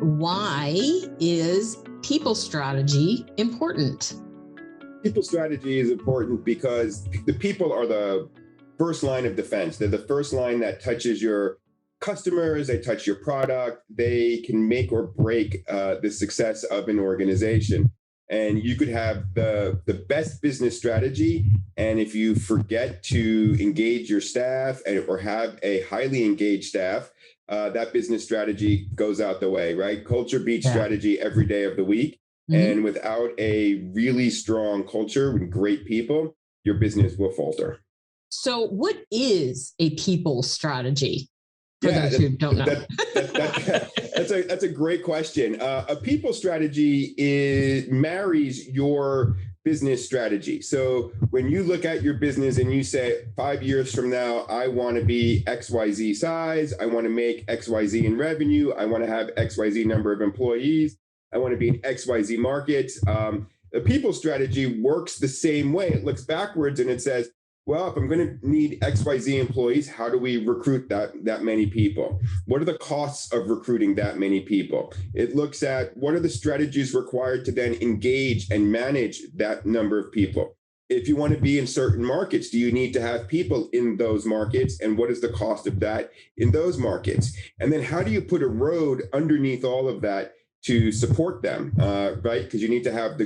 why is people strategy important? People strategy is important because the people are the first line of defense. They're the first line that touches your customers, they touch your product, they can make or break the success of an organization. And you could have the best business strategy, and if you forget to engage your staff or have a highly engaged staff, that business strategy goes out the way, right? Culture beats strategy every day of the week. Mm-hmm. And without a really strong culture with great people, your business will falter. So what is a people strategy? For those who don't know. That's a great question. A people strategy marries your business strategy. So when you look at your business and you say, 5 years from now, I want to be XYZ size, I want to make XYZ in revenue, I want to have XYZ number of employees, I want to be in XYZ markets. The people strategy works the same way. It looks backwards and it says, well, if I'm going to need XYZ employees, how do we recruit that many people? What are the costs of recruiting that many people? It looks at what are the strategies required to then engage and manage that number of people? If you want to be in certain markets, do you need to have people in those markets? And what is the cost of that in those markets? And then how do you put a road underneath all of that to support them, right? Because you need to have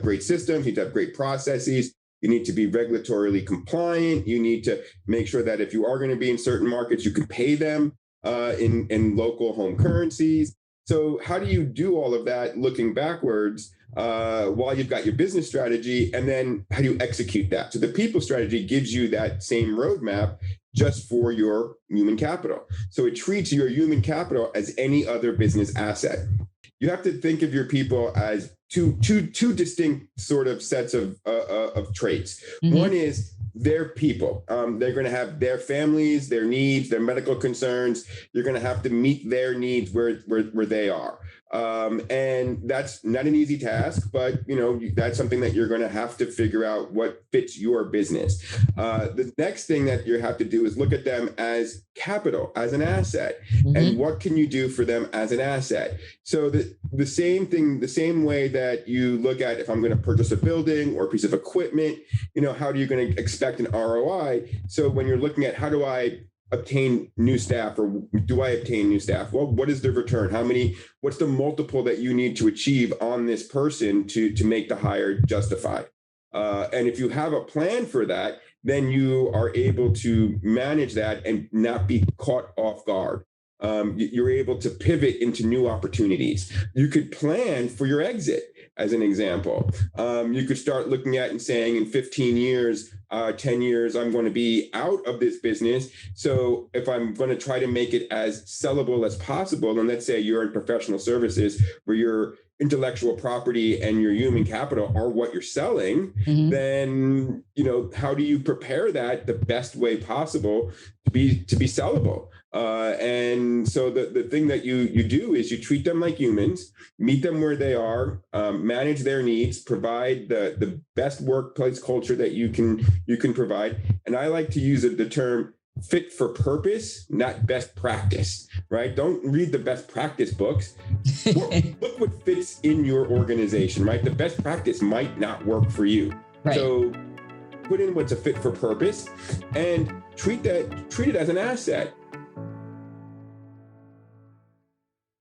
great systems, you need to have great processes. You need to be regulatorily compliant. You need to make sure that if you are going to be in certain markets, you can pay them in local home currencies. So how do you do all of that looking backwards while you've got your business strategy? And then how do you execute that? So the people strategy gives you that same roadmap just for your human capital. So it treats your human capital as any other business asset. You have to think of your people as two distinct sort of sets of traits. Mm-hmm. One is their people. They're going to have their families, their needs, their medical concerns. You're going to have to meet their needs where they are. And that's not an easy task, but that's something that you're going to have to figure out what fits your business. The next thing that you have to do is look at them as capital, as an asset, mm-hmm. and what can you do for them as an asset? So the same thing, the same way that you look at if I'm going to purchase a building or a piece of equipment, how are you going to expect an ROI? So when you're looking at how do I obtain new staff, or do I obtain new staff? Well, what is the return? What's the multiple that you need to achieve on this person to make the hire justified? And if you have a plan for that, then you are able to manage that and not be caught off guard. You're able to pivot into new opportunities. You could plan for your exit, as an example. You could start looking at and saying in 15 years, 10 years, I'm going to be out of this business. So if I'm going to try to make it as sellable as possible, and let's say you're in professional services where your intellectual property and your human capital are what you're selling, mm-hmm. then, how do you prepare that the best way possible to be sellable? And so the thing that you do is you treat them like humans, meet them where they are, manage their needs, provide the best workplace culture that you can provide. And I like to use the term fit for purpose, not best practice, right? Don't read the best practice books. Look what fits in your organization, right? The best practice might not work for you. Right. So put in what's a fit for purpose and treat it as an asset.